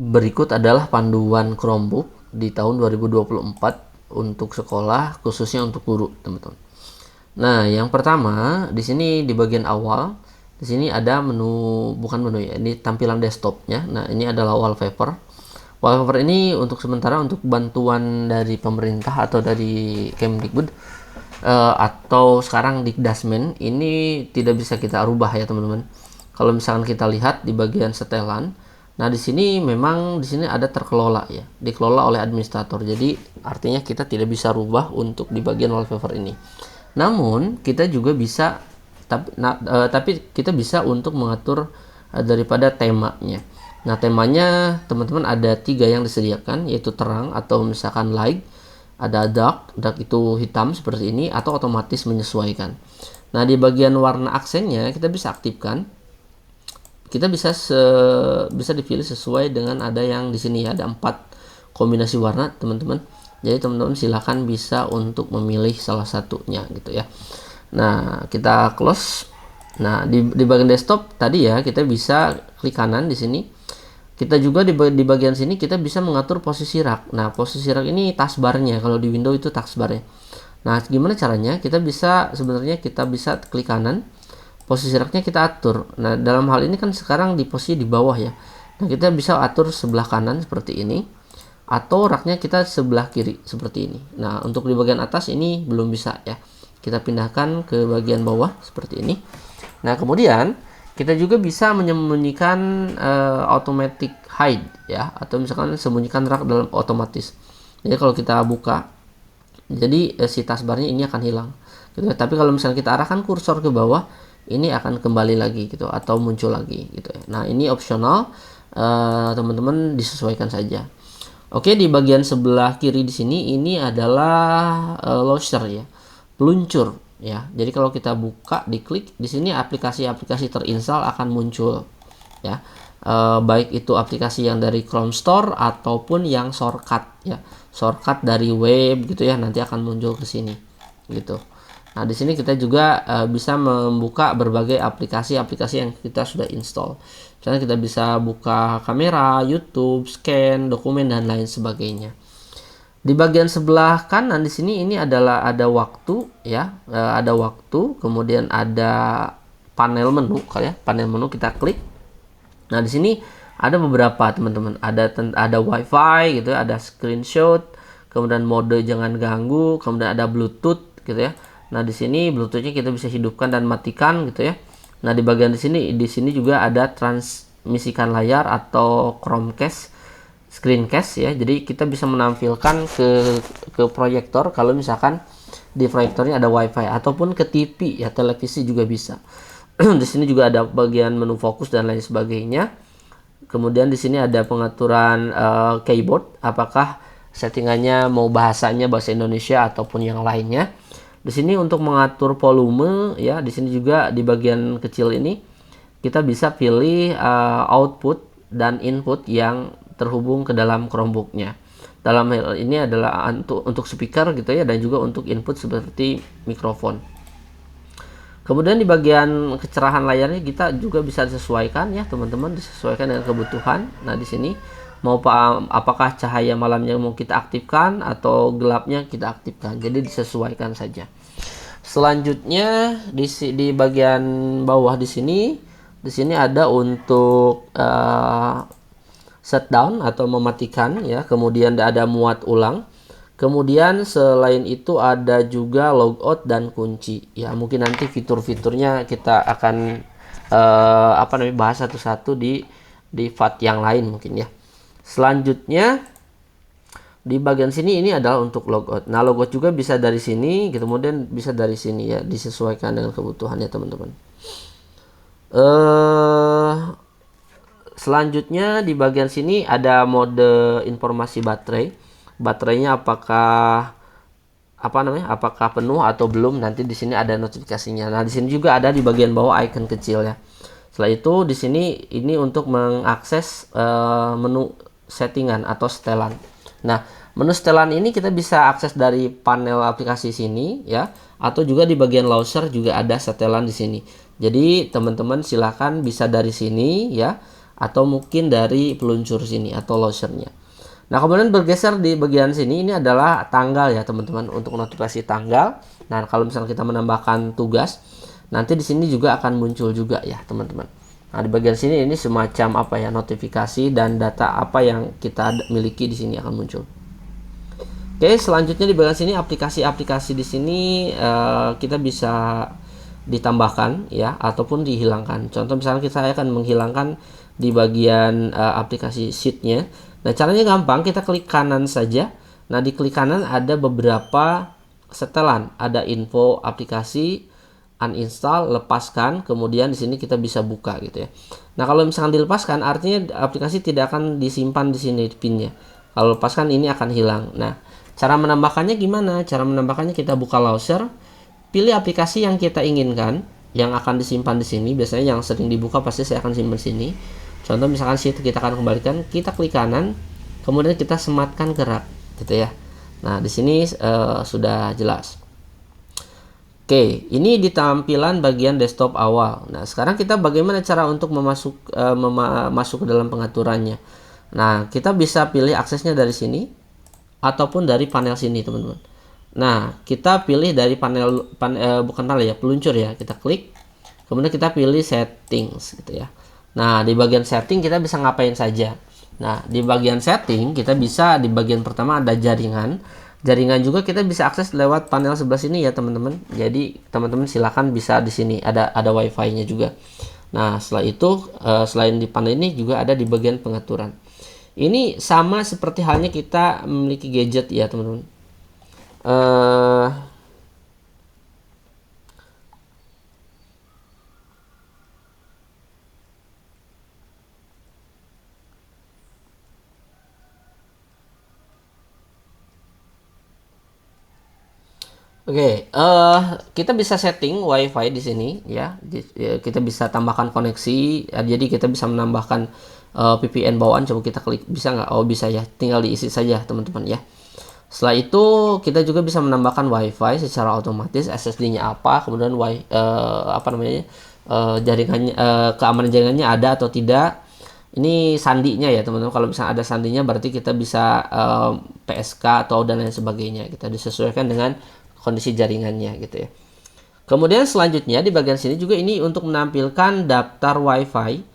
Berikut adalah panduan Chromebook di tahun 2024 untuk sekolah, khususnya untuk guru, teman-teman. Nah, yang pertama di sini di bagian awal, di sini ada menu, bukan menu ya, ini tampilan desktopnya. Nah, ini adalah wallpaper. Wallpaper ini untuk sementara untuk bantuan dari pemerintah atau dari Kemdikbud atau sekarang Dikdasmen, ini tidak bisa kita rubah ya teman-teman. Kalau misalkan kita lihat di bagian setelan, nah di sini memang di sini ada terkelola ya, dikelola oleh administrator. Jadi artinya kita tidak bisa rubah untuk di bagian wallpaper ini. Namun kita juga bisa tapi kita bisa untuk mengatur daripada temanya. Nah, temanya teman-teman ada 3 yang disediakan, yaitu terang atau misalkan light, ada dark itu hitam seperti ini, atau otomatis menyesuaikan. Nah, di bagian warna aksennya kita bisa aktifkan. Kita bisa dipilih sesuai dengan ada yang di sini ya, ada 4 kombinasi warna teman-teman. Jadi teman-teman silahkan bisa untuk memilih salah satunya gitu ya. Nah, kita close. Nah, di bagian desktop tadi ya, kita bisa klik kanan di sini. Kita juga di bagian sini kita bisa mengatur posisi rak. Nah, posisi rak ini taskbarnya. Kalau di Windows itu taskbarnya. Nah, gimana caranya? Sebenarnya kita bisa klik kanan, posisi raknya kita atur. Nah, dalam hal ini kan sekarang di posisi di bawah ya. Nah, kita bisa atur sebelah kanan seperti ini, atau raknya kita sebelah kiri seperti ini. Nah, untuk di bagian atas ini belum bisa ya. Kita pindahkan ke bagian bawah seperti ini. Nah, kemudian kita juga bisa menyembunyikan automatic hide ya, atau misalkan sembunyikan rak dalam otomatis. Jadi kalau kita buka, jadi si taskbarnya ini akan hilang gitu ya. Tapi kalau misalnya kita arahkan kursor ke bawah, ini akan kembali lagi gitu atau muncul lagi gitu ya. Nah, ini opsional, teman-teman disesuaikan saja. Oke, di bagian sebelah kiri di sini ini adalah launcher ya, peluncur ya. Jadi kalau kita buka, diklik di sini, aplikasi-aplikasi terinstall akan muncul ya. Baik itu aplikasi yang dari Chrome Store ataupun yang shortcut ya. Shortcut dari web gitu ya, nanti akan muncul ke sini gitu. Nah, di sini kita juga bisa membuka berbagai aplikasi-aplikasi yang kita sudah install. Misalnya kita bisa buka kamera, YouTube, scan, dokumen dan lain sebagainya. Di bagian sebelah kanan di sini ini adalah ada waktu ya, ada waktu, kemudian ada panel menu ya, panel menu kita klik. Nah, di sini ada beberapa teman-teman, ada WiFi gitu ya, ada screenshot, kemudian mode jangan ganggu, kemudian ada Bluetooth gitu ya. Nah, di sini Bluetoothnya kita bisa hidupkan dan matikan gitu ya. Nah, di bagian di sini juga ada transmisikan layar atau Chromecast, screencast ya. Jadi kita bisa menampilkan ke proyektor kalau misalkan di proyektornya ada WiFi, ataupun ke TV ya, televisi juga bisa. Di sini juga ada bagian menu fokus dan lain sebagainya. Kemudian di sini ada pengaturan keyboard, apakah settingannya mau bahasanya bahasa Indonesia ataupun yang lainnya. Di sini untuk mengatur volume ya, di sini juga di bagian kecil ini kita bisa pilih output dan input yang terhubung ke dalam Chromebooknya. Dalam hal ini adalah untuk speaker gitu ya, dan juga untuk input seperti mikrofon. Kemudian di bagian kecerahan layarnya kita juga bisa disesuaikan ya teman-teman, disesuaikan dengan kebutuhan. Nah, di sini apakah cahaya malamnya mau kita aktifkan atau gelapnya kita aktifkan. Jadi disesuaikan saja. Selanjutnya di bagian bawah di sini ada untuk shutdown atau mematikan ya. Kemudian ada muat ulang. Kemudian selain itu ada juga logout dan kunci. Ya, mungkin nanti fitur-fiturnya kita akan bahas satu-satu di FAT yang lain mungkin ya. Selanjutnya di bagian sini ini adalah untuk logout. Nah, logout juga bisa dari sini, kemudian bisa dari sini ya, disesuaikan dengan kebutuhannya teman-teman. Selanjutnya di bagian sini ada mode informasi baterai. Baterainya apakah penuh atau belum, nanti di sini ada notifikasinya. Nah, di sini juga ada di bagian bawah icon kecil ya. Setelah itu di sini ini untuk mengakses menu settingan atau setelan. Nah, menu setelan ini kita bisa akses dari panel aplikasi sini ya, atau juga di bagian launcher juga ada setelan di sini. Jadi teman-teman silahkan bisa dari sini ya, atau mungkin dari peluncur sini atau launchernya. Nah, kemudian bergeser di bagian sini, ini adalah tanggal ya teman-teman, untuk notifikasi tanggal. Nah, kalau misalnya kita menambahkan tugas, nanti di sini juga akan muncul juga ya teman-teman. Nah, di bagian sini ini semacam apa ya, notifikasi dan data apa yang kita miliki di sini akan muncul. Oke, selanjutnya di bagian sini aplikasi-aplikasi di sini kita bisa ditambahkan ya ataupun dihilangkan. Contoh misalnya saya akan menghilangkan di bagian aplikasi sheet-nya. Nah, caranya gampang, kita klik kanan saja. Nah, di klik kanan ada beberapa setelan, ada info aplikasi, uninstall, lepaskan, kemudian di sini kita bisa buka gitu ya. Nah, kalau misalkan dilepaskan artinya aplikasi tidak akan disimpan di sini pinnya. Kalau lepaskan ini akan hilang. Nah, cara menambahkannya gimana? Cara menambahkannya kita buka launcher, pilih aplikasi yang kita inginkan yang akan disimpan di sini. Biasanya yang sering dibuka pasti saya akan simpan sini. Contoh misalkan sheet kita akan kembalikan, kita klik kanan, kemudian kita sematkan ke rak, gitu ya. Nah, di sini sudah jelas. Oke, ini di tampilan bagian desktop awal. Nah, sekarang kita bagaimana cara untuk masuk ke dalam pengaturannya. Nah, kita bisa pilih aksesnya dari sini ataupun dari panel sini, teman-teman. Nah, kita pilih dari bukan panel ya, peluncur ya. Kita klik, kemudian kita pilih settings gitu ya. Nah, di bagian setting kita bisa ngapain saja. Nah, di bagian setting kita bisa di bagian pertama ada jaringan. Jaringan juga kita bisa akses lewat panel sebelah sini ya, teman-teman. Jadi, teman-teman silakan bisa di sini ada wifi-nya juga. Nah, setelah itu selain di panel ini juga ada di bagian pengaturan. Ini sama seperti halnya kita memiliki gadget ya, teman-teman. Oke, kita bisa setting WiFi di sini ya. Kita bisa tambahkan koneksi. Jadi kita bisa menambahkan VPN bawaan. Coba kita klik, bisa nggak? Oh, bisa ya. Tinggal diisi saja teman-teman ya. Setelah itu kita juga bisa menambahkan WiFi secara otomatis. SSD-nya apa, kemudian jaringannya, keamanan jaringannya ada atau tidak. Ini sandinya ya teman-teman. Kalau misalnya ada sandinya berarti kita bisa PSK atau dan lain sebagainya. Kita disesuaikan dengan kondisi jaringannya gitu ya. Kemudian selanjutnya di bagian sini juga ini untuk menampilkan daftar WiFi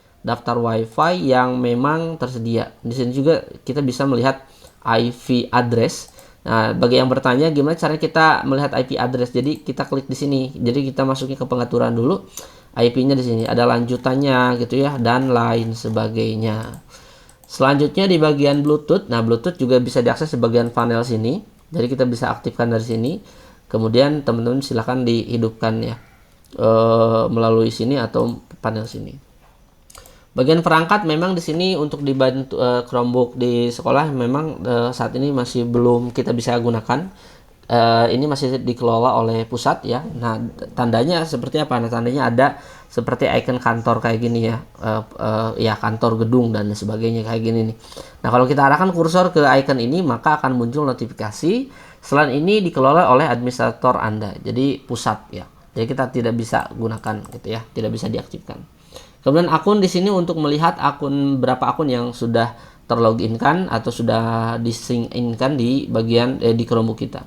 yang memang tersedia. Di sini juga kita bisa melihat IP address. Nah, bagi yang bertanya gimana caranya kita melihat IP address, jadi kita klik di sini. Jadi kita masukin ke pengaturan dulu. IP-nya di sini ada lanjutannya gitu ya dan lain sebagainya. Selanjutnya di bagian Bluetooth. Nah, Bluetooth juga bisa diakses di bagian panel sini. Jadi kita bisa aktifkan dari sini. Kemudian teman-teman silahkan dihidupkan ya melalui sini atau panel sini. Bagian perangkat memang di sini untuk dibantu Chromebook di sekolah memang saat ini masih belum kita bisa gunakan. Ini masih dikelola oleh pusat ya. Nah, tandanya seperti apa? Nah, tandanya ada seperti icon kantor kayak gini ya. Ya kantor gedung dan sebagainya kayak gini nih. Nah, kalau kita arahkan kursor ke icon ini maka akan muncul notifikasi. Selain ini dikelola oleh administrator Anda. Jadi pusat ya. Jadi kita tidak bisa gunakan gitu ya, tidak bisa diaktifkan. Kemudian akun di sini untuk melihat berapa akun yang sudah terloginkan atau sudah di-sync in-kan di bagian di Chromebook kita.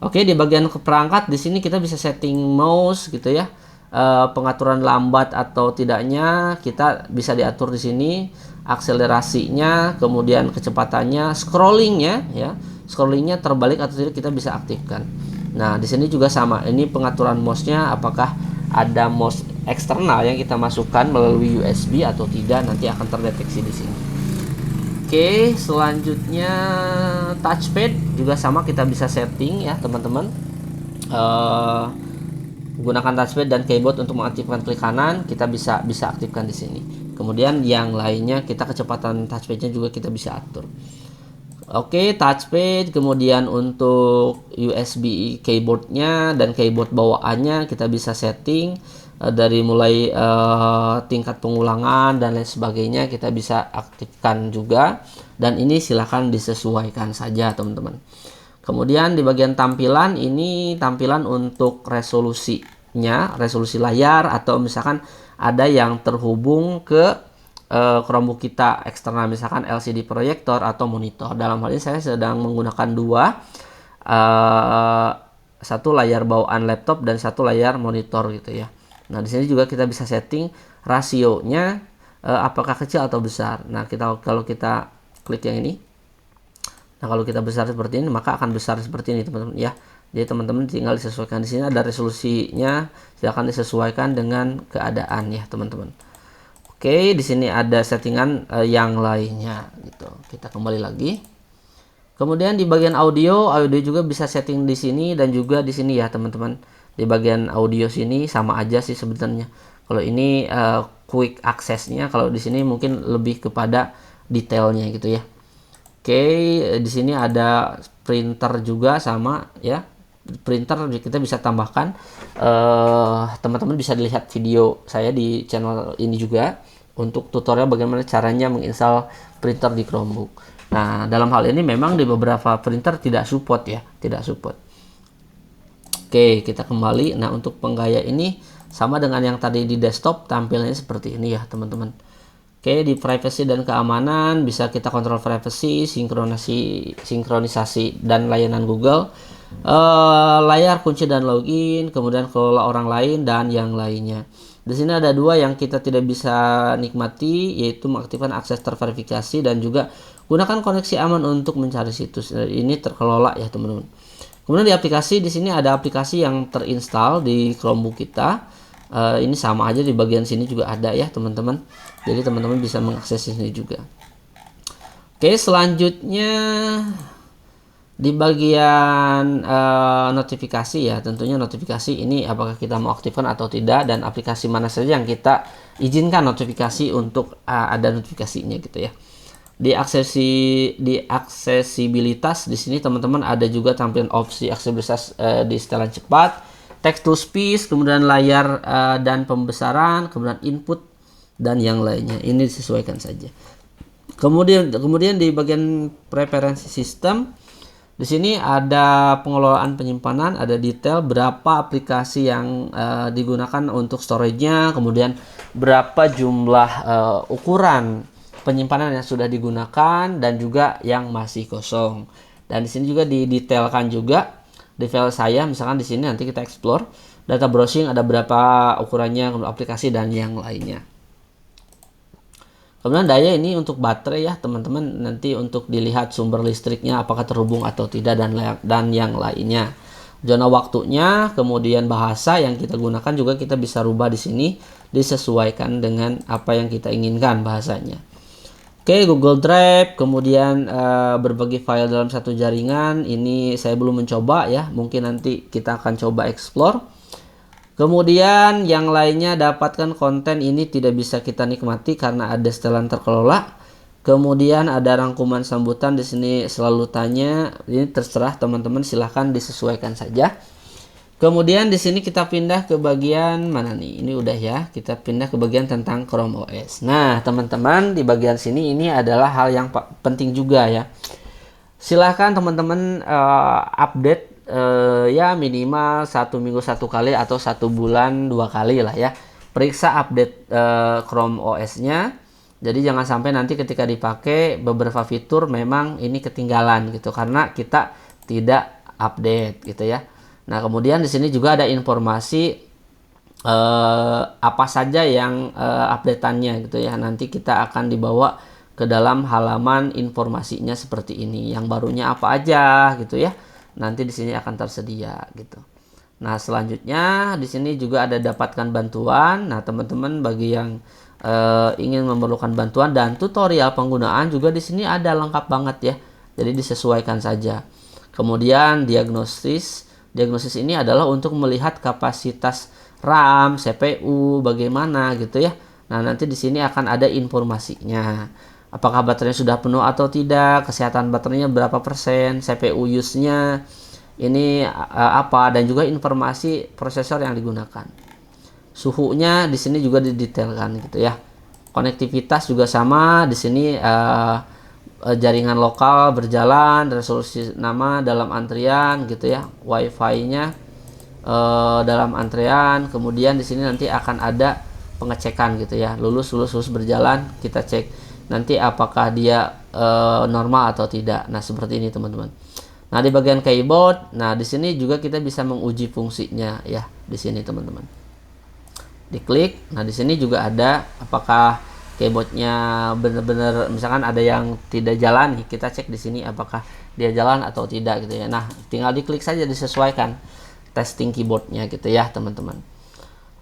Oke, di bagian perangkat di sini kita bisa setting mouse gitu ya. Pengaturan lambat atau tidaknya kita bisa diatur di sini, akselerasinya, kemudian kecepatannya, scrollingnya ya. Scrollingnya terbalik atau tidak kita bisa aktifkan. Nah, di sini juga sama. Ini pengaturan mouse-nya apakah ada mouse eksternal yang kita masukkan melalui USB atau tidak nanti akan terdeteksi di sini. Oke, selanjutnya touchpad juga sama kita bisa setting ya teman-teman. Gunakan touchpad dan keyboard untuk mengaktifkan klik kanan, kita bisa aktifkan di sini. Kemudian yang lainnya kita kecepatan touchpadnya juga kita bisa atur. Oke, touchpad, kemudian untuk USB keyboardnya dan keyboard bawaannya kita bisa setting dari mulai tingkat pengulangan dan lain sebagainya kita bisa aktifkan juga, dan ini silahkan disesuaikan saja teman-teman. Kemudian di bagian tampilan ini tampilan untuk resolusinya, resolusi layar atau misalkan ada yang terhubung ke Chromebook kita eksternal, misalkan LCD proyektor atau monitor. Dalam hal ini saya sedang menggunakan dua, satu layar bawaan laptop dan satu layar monitor gitu ya. Nah di sini juga kita bisa setting rasionya apakah kecil atau besar. Nah kalau kita klik yang ini, nah kalau kita besar seperti ini maka akan besar seperti ini teman-teman ya. Jadi teman-teman tinggal disesuaikan. Di sini ada resolusinya, silakan disesuaikan dengan keadaan ya teman-teman. Oke, di sini ada settingan yang lainnya gitu. Kita kembali lagi. Kemudian di bagian audio juga bisa setting di sini dan juga di sini ya teman-teman. Di bagian audio sini sama aja sih sebenarnya. Kalau ini quick aksesnya, kalau di sini mungkin lebih kepada detailnya gitu ya. Oke, di sini ada printer juga sama ya. Printer kita bisa tambahkan, teman-teman bisa dilihat video saya di channel ini juga untuk tutorial bagaimana caranya menginstal printer di Chromebook. Nah dalam hal ini memang di beberapa printer tidak support ya, tidak support. Oke, kita kembali. Nah untuk penggaya ini sama dengan yang tadi di desktop, tampilannya seperti ini ya teman-teman. Oke, di privacy dan keamanan bisa kita kontrol privacy, sinkronisasi dan layanan Google, layar kunci dan login, kemudian kelola orang lain dan yang lainnya. Di sini ada dua yang kita tidak bisa nikmati, yaitu mengaktifkan akses terverifikasi dan juga gunakan koneksi aman untuk mencari situs. Ini terkelola ya teman-teman. Kemudian di aplikasi, di sini ada aplikasi yang terinstall di Chromebook kita. Ini sama aja di bagian sini juga ada ya teman-teman. Jadi teman-teman bisa mengakses ini juga. Oke, selanjutnya di bagian notifikasi ya, tentunya notifikasi ini apakah kita mau aktifkan atau tidak, dan aplikasi mana saja yang kita izinkan notifikasi untuk ada notifikasinya gitu ya. Di aksesibilitas di sini teman-teman ada juga tampilan opsi aksesibilitas di setelan cepat, text to speech, kemudian layar dan pembesaran, kemudian input dan yang lainnya. Ini disesuaikan saja. Kemudian di bagian preferensi sistem, di sini ada pengelolaan penyimpanan, ada detail berapa aplikasi yang digunakan untuk storage-nya, kemudian berapa jumlah ukuran penyimpanan yang sudah digunakan dan juga yang masih kosong. Dan di sini juga didetailkan juga di file saya, misalkan di sini nanti kita explore data browsing ada berapa ukurannya, aplikasi dan yang lainnya. Kemudian daya ini untuk baterai ya teman-teman, nanti untuk dilihat sumber listriknya apakah terhubung atau tidak dan yang lainnya. Zona waktunya, kemudian bahasa yang kita gunakan juga kita bisa rubah di sini, disesuaikan dengan apa yang kita inginkan bahasanya. Oke, Google Drive, kemudian berbagi file dalam satu jaringan, ini saya belum mencoba ya, mungkin nanti kita akan coba explore. Kemudian yang lainnya, dapatkan konten, ini tidak bisa kita nikmati karena ada setelan terkelola. Kemudian ada rangkuman sambutan, di sini selalu tanya, ini terserah teman-teman, silahkan disesuaikan saja. Kemudian di sini kita pindah ke bagian mana nih? Ini udah ya, kita pindah ke bagian tentang Chrome OS. Nah, teman-teman di bagian sini ini adalah hal yang penting juga ya. Silahkan teman-teman update ya minimal 1 minggu 1 kali atau 1 bulan 2 kali lah ya. Periksa update Chrome OS-nya. Jadi jangan sampai nanti ketika dipakai beberapa fitur memang ini ketinggalan gitu karena kita tidak update gitu ya. Nah, kemudian di sini juga ada informasi apa saja yang updateannya gitu ya. Nanti kita akan dibawa ke dalam halaman informasinya seperti ini. Yang barunya apa aja gitu ya. Nanti di sini akan tersedia gitu. Nah, selanjutnya di sini juga ada dapatkan bantuan. Nah, teman-teman bagi yang ingin memerlukan bantuan dan tutorial penggunaan juga di sini ada lengkap banget ya. Jadi disesuaikan saja. Kemudian diagnosis ini adalah untuk melihat kapasitas RAM, CPU, bagaimana gitu ya. Nah, nanti di sini akan ada informasinya. Apakah baterainya sudah penuh atau tidak, kesehatan baterainya berapa persen, CPU use-nya ini apa, dan juga informasi prosesor yang digunakan. Suhunya di sini juga didetailkan gitu ya. Konektivitas juga sama, di sini jaringan lokal berjalan, resolusi nama dalam antrian gitu ya, wifi-nya dalam antrian. Kemudian di sini nanti akan ada pengecekan gitu ya, lulus berjalan, kita cek nanti apakah dia normal atau tidak. Nah seperti ini teman-teman. Nah di bagian keyboard, nah di sini juga kita bisa menguji fungsinya ya di sini teman-teman. Diklik, nah di sini juga ada apakah keyboardnya benar-benar misalkan ada yang tidak jalan, kita cek di sini apakah dia jalan atau tidak gitu ya. Nah tinggal diklik saja disesuaikan testing keyboardnya gitu ya teman-teman.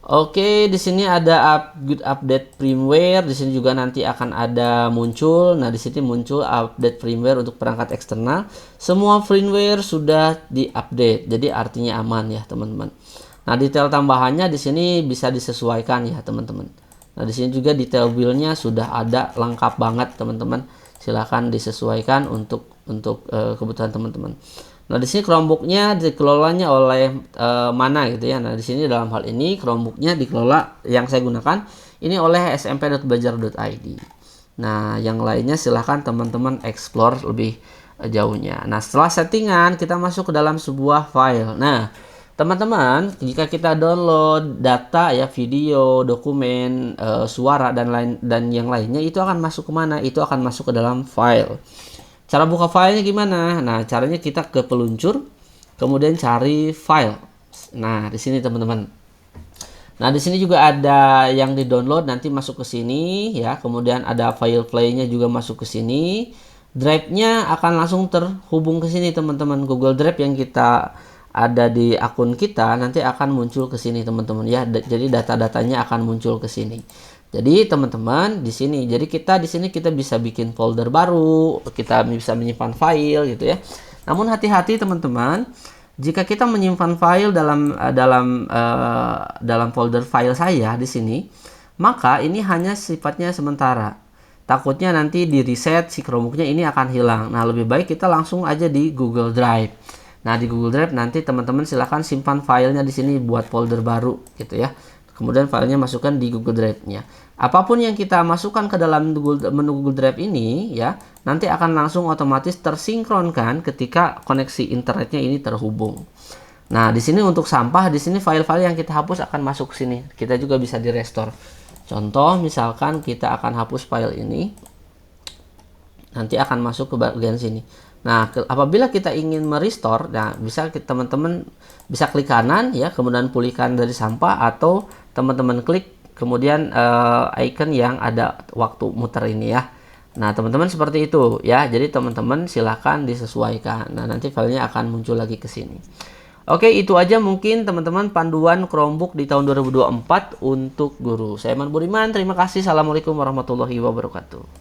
Oke, di sini ada update firmware. Di sini juga nanti akan ada muncul. Nah, di sini muncul update firmware untuk perangkat eksternal. Semua firmware sudah diupdate. Jadi artinya aman ya, teman-teman. Nah, detail tambahannya di sini bisa disesuaikan ya, teman-teman. Nah, di sini juga detail build-nya sudah ada lengkap banget, teman-teman. Silahkan disesuaikan untuk kebutuhan teman-teman. Nah, di sini Chromebook-nya dikelolanya oleh mana gitu ya. Nah, di sini dalam hal ini Chromebook-nya dikelola yang saya gunakan ini oleh smp.belajar.id. Nah, yang lainnya silahkan teman-teman explore lebih jauhnya. Nah, setelah settingan kita masuk ke dalam sebuah file. Nah, teman-teman, jika kita download data ya, video, dokumen, suara dan yang lainnya itu akan masuk ke mana? Itu akan masuk ke dalam file. Cara buka filenya gimana? Nah, caranya kita ke peluncur, kemudian cari file. Nah, di sini teman-teman. Nah, di sini juga ada yang di-download nanti masuk ke sini ya. Kemudian ada file play-nya juga masuk ke sini. Drive-nya akan langsung terhubung ke sini teman-teman. Google Drive yang kita ada di akun kita nanti akan muncul ke sini teman-teman ya. Jadi data-datanya akan muncul ke sini. Jadi teman-teman di sini, jadi kita di sini kita bisa bikin folder baru, kita bisa menyimpan file gitu ya. Namun hati-hati teman-teman, jika kita menyimpan file dalam folder file saya di sini, maka ini hanya sifatnya sementara. Takutnya nanti di reset si Chromebook-nya ini akan hilang. Nah lebih baik kita langsung aja di Google Drive. Nah di Google Drive nanti teman-teman silahkan simpan filenya di sini buat folder baru gitu ya. Kemudian filenya masukkan di Google Drive-nya. Apapun yang kita masukkan ke dalam menu Google Drive ini ya, nanti akan langsung otomatis tersinkronkan ketika koneksi internetnya ini terhubung. Nah, di sini untuk sampah, di sini file-file yang kita hapus akan masuk ke sini. Kita juga bisa di-restore. Contoh, misalkan kita akan hapus file ini, nanti akan masuk ke bagian sini. Nah, apabila kita ingin merestore, nah bisa teman-teman bisa klik kanan ya, kemudian pulihkan dari sampah, atau teman-teman klik kemudian icon yang ada waktu muter ini ya. Nah, teman-teman seperti itu ya. Jadi teman-teman silahkan disesuaikan. Nah, nanti filenya akan muncul lagi ke sini. Oke, itu aja mungkin teman-teman panduan Chromebook di tahun 2024 untuk guru. Saya Iman Budiman, terima kasih. Assalamualaikum warahmatullahi wabarakatuh.